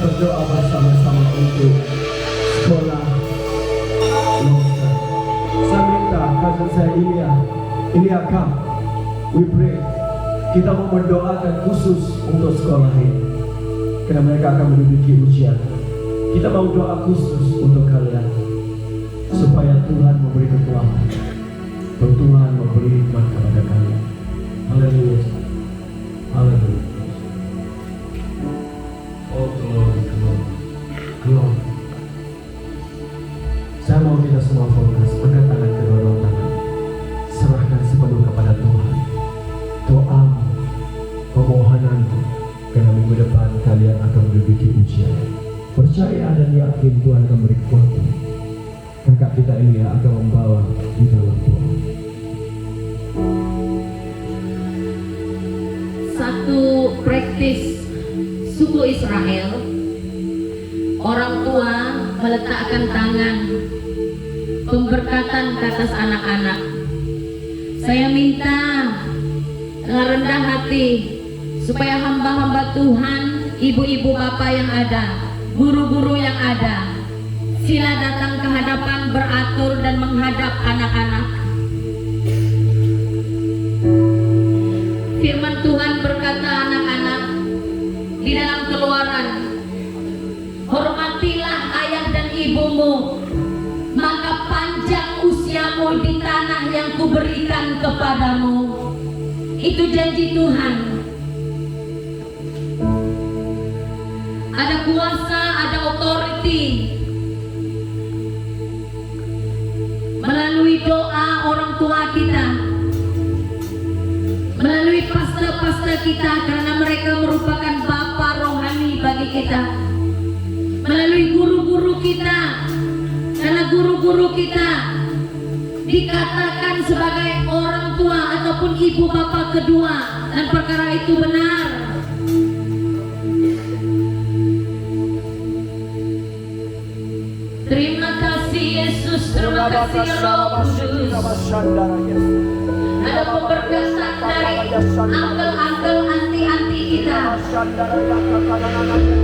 berdoa bersama-sama untuk sekolah Longsa. Saya minta cousin saya Ilya come. We pray. Kita mau mendoakan khusus untuk sekolah ini, karena mereka akan menduduki ujian. Kita mau doa khusus untuk kalian, supaya Tuhan memberi kekuatan, dan Tuhan memberi hikmat kepada kalian. Haleluya. Haleluya. Oh glory, glory, glory. Saya mau kita semua fokus, angkat tangan kedua tangan, serahkan sepenuh kepada Tuhan. Doamu, permohonanmu, karena minggu depan kalian akan menduduki ujian. Percaya dan yakin Tuhan akan beri kekuatan. Kakak kita ini akan membawa di dalam Tuhan. Satu praktis suku Israel, orang tua meletakkan tangan pemberkatan ke atas anak-anak. Saya minta dengan rendah hati supaya hamba-hamba Tuhan, ibu-ibu bapak yang ada, guru-guru yang ada, sila datang ke hadapan beratur dan menghadap anak-anak. Firman Tuhan berkata, anak-anak, di dalam Keluaran, hormatilah ayah dan ibumu, maka panjang usiamu di tanah yang kuberikan kepadamu. Itu janji Tuhan. Ada kuasa, ada authority melalui doa orang tua kita, melalui pastor-pastor kita, karena mereka merupakan bapa rohani bagi kita, melalui guru-guru kita, karena guru-guru kita dikatakan sebagai orang tua ataupun ibu bapa kedua, dan perkara itu benar. Terima kasih Yesus, terima kasih Roh Kudus. Ada pemberkatan dari uncle-uncle, anti-anti kita.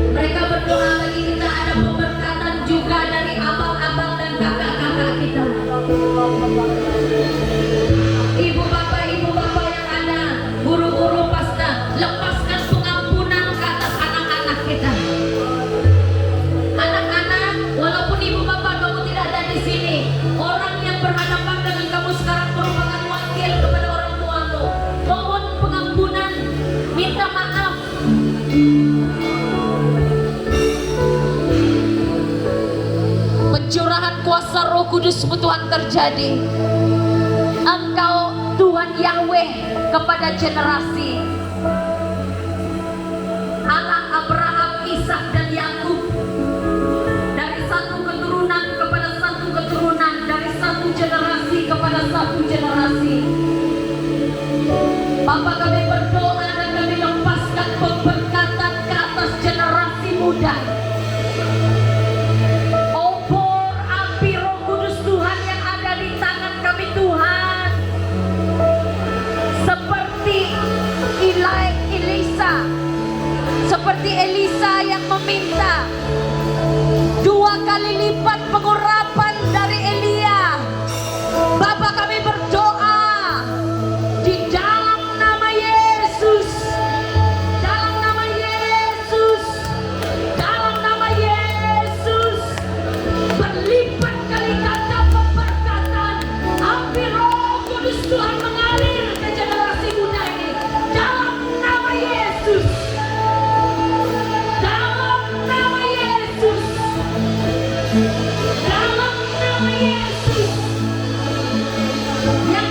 Mereka berdoa bagi kita, ada pemberkatan juga dari abang-abang dan kakak-kakak kita. Ibu bapak yang ada, guru-guru pastor, lepaskan pengampunan ke atas anak-anak kita. Anak-anak, walaupun ibu bapak kamu tidak ada di sini, orang yang berhadapan dengan kamu sekarang merupakan wakil kepada orang tuamu. Mohon pengampunan, minta maaf. Pencurahan kuasa Roh Kudus Tuhan terjadi. Engkau Tuhan Yahweh kepada generasi Allah Abraham, Ishak dan Yakub, dari satu keturunan kepada satu keturunan, dari satu generasi kepada satu generasi. Bapa, kami berdoa dan kami lepaskan pemberkatan ke atas generasi muda. Obor api Roh Kudus Tuhan yang ada di tangan kami Tuhan, seperti Elisa yang meminta 2 kali lipat pengurapan dari Elia. Bapa, kami berdoa di dalam nama Yesus, dalam nama Yesus, dalam nama Yesus, berlipat kali ganda pemberkatan. Api Roh Kudus Tuhan mengalir ke generasi muda ini dalam nama Yesus, dalam nama Yesus, dalam nama Yesus. Yang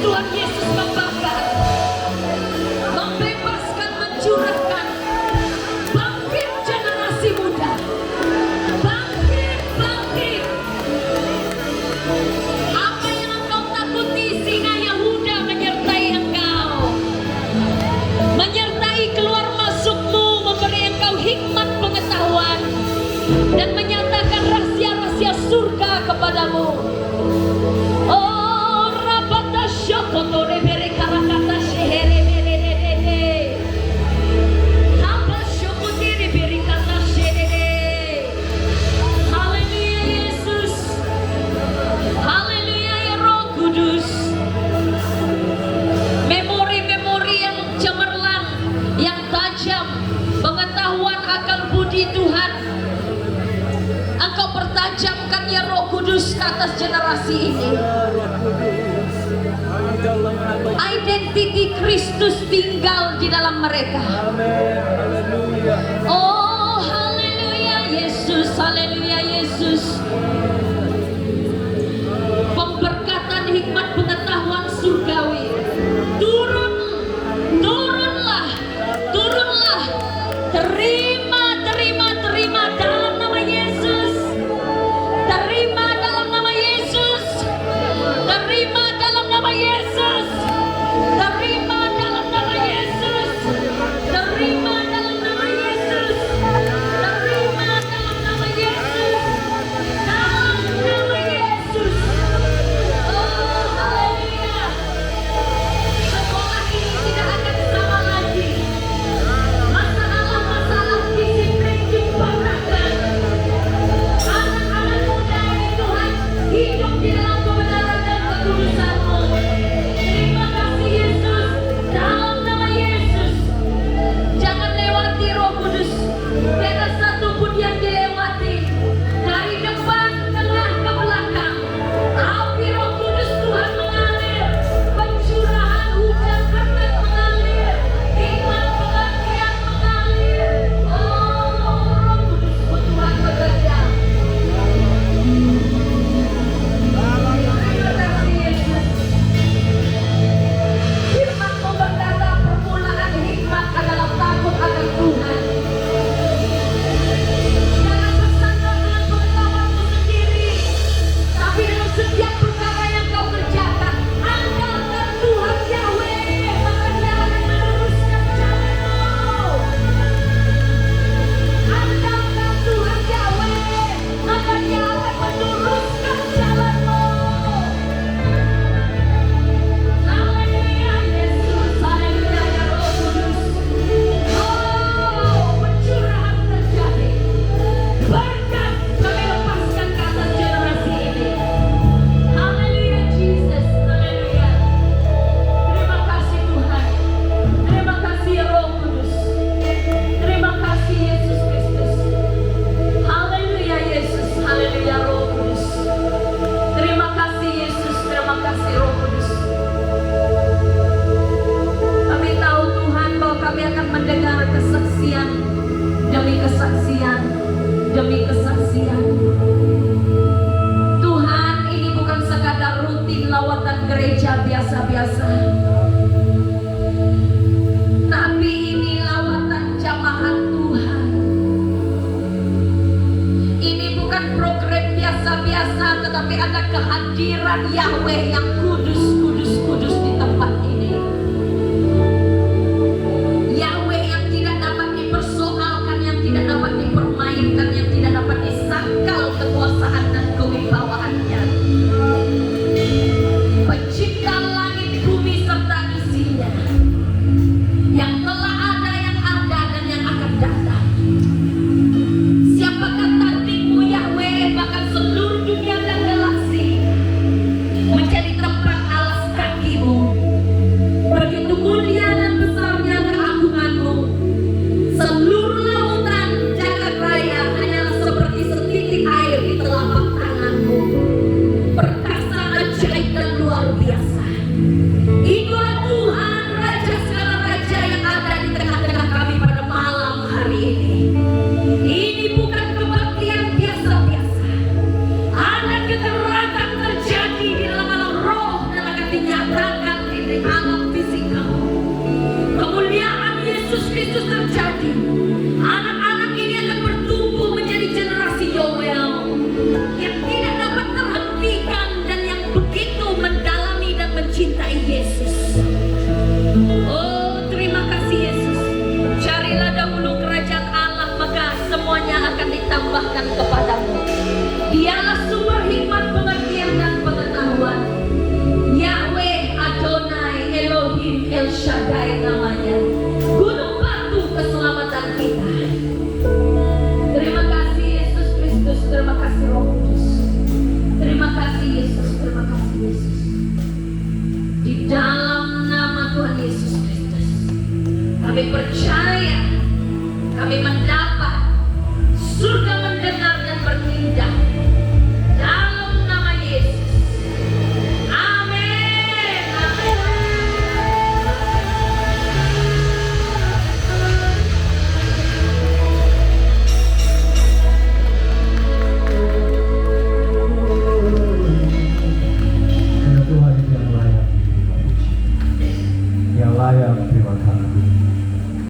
Tuhan Yesus membakar, membebaskan, mencurahkan. Bangkit generasi muda, bangkit, bangkit. Apa yang engkau takuti, singa Yehuda menyertai engkau, menyertai keluar masukmu, memberi engkau hikmat pengetahuan dan menyatakan rahasia-rahasia surga kepadamu. Oh, rabata syokoto rebere karakata shehere merede. Hamba syokoti rebere kata shehere. Haleluya Yesus. Haleluya ya Roh Kudus. Memori-memori yang cemerlang, yang tajam, pengetahuan akal budi Tuhan, Engkau pertajamkan ya Roh Kudus ke atas generasi ini. Identiti Kristus tinggal di dalam mereka. Oh, haleluya Yesus, haleluya Yesus. Pemberkatan hikmat pengetahuan surgawi turun, turunlah, turunlah. Terima, terima, terima dalam nama Yesus. Terima dalam nama Yesus. Terima dalam nama Yesus. Terima dalam nama Yesus. Terima dalam nama Yesus. Terima dalam nama Yesus. Dalam nama Yesus. Oh, haleluya. Sekolah ini tidak akan sama lagi. Masalah-masalah disiplin dibanggakan. Anak-anak muda ini Tuhan hidup di dalam kebenaran dan kekudusan-Mu. Terima kasih Yesus. Dalam nama Yesus. Jangan lewati Roh Kudus. Tidak satu pun yang dilewati. Dari depan, tengah, ke belakang. Api Roh Kudus Tuhan mengalir. Pencurahan hujan akan mengalir. Hikmat pengertian mengalir. Oh, Roh Kudus Tuhan bekerja. Terima kasih Yesus. Firman-Mu berkata permulaan hikmat adalah takut akan Tuhan. Jangan bersandar dengan pengetahuanmu sendiri, tapi dalam setiap perkara yang kau kerjakan, andalkan Tuhan Yahweh, maka Dia akan meneruskan jalanmu. Andalkan Tuhan Yahweh, maka Dia akan meneruskan jalanmu. Haleluya Yesus, haleluya ya Roh Kudus. Oh, pencurahan terjadi. Berkat kami lepaskan ke atas generasi ini. Haleluya Jesus, haleluya. Terima kasih Tuhan. Terima kasih ya Roh Kudus. Terima kasih Yesus Kristus. Haleluya Yesus, haleluya Roh Kudus. Terima kasih Yesus, terima kasih Roh Kudus. Kami tahu Tuhan bahwa kami akan mendengar kesaksian demi kesaksian demi kesaksian. Tuhan, ini bukan sekadar rutin lawatan gereja biasa-biasa, tapi ini lawatan jamaah Tuhan. Ini bukan program biasa-biasa, tetapi ada kehadiran Yahweh yang kudus, kudus, kudus di tempat ini. Yahweh yang tidak dapat dipersoalkan, yang tidak dapat dipermainkan, yang tidak dapat disangkal kekuasaan dan kewibawaannya. Pencipta langit, bumi serta isinya, yang telah ada, yang ada, dan yang akan datang. Siapakah tandingmu Yahweh, bahkan seluruh dunia dan galaksi menjadi tempat alas di alam fisik kamu. Kemuliaan Yesus Kristus terjadi. Anak-anak ini akan bertumbuh menjadi generasi Yoel yang tidak dapat terhentikan dan yang begitu mendalami dan mencintai Yesus. Oh, terima kasih Yesus. Carilah dahulu kerajaan Allah, maka semuanya akan ditambahkan kepadamu. Dialah sumber hikmat, pengertian dan pengetahuan. Yahweh Adonai Elohim El Shaddai namanya. Gunung batu keselamatan kita. Terima kasih Yesus Kristus, terima kasih Roh Kudus. Terima kasih Yesus, terima kasih Yesus. Di dalam nama Tuhan Yesus Kristus, kami percaya, kami mendapatkan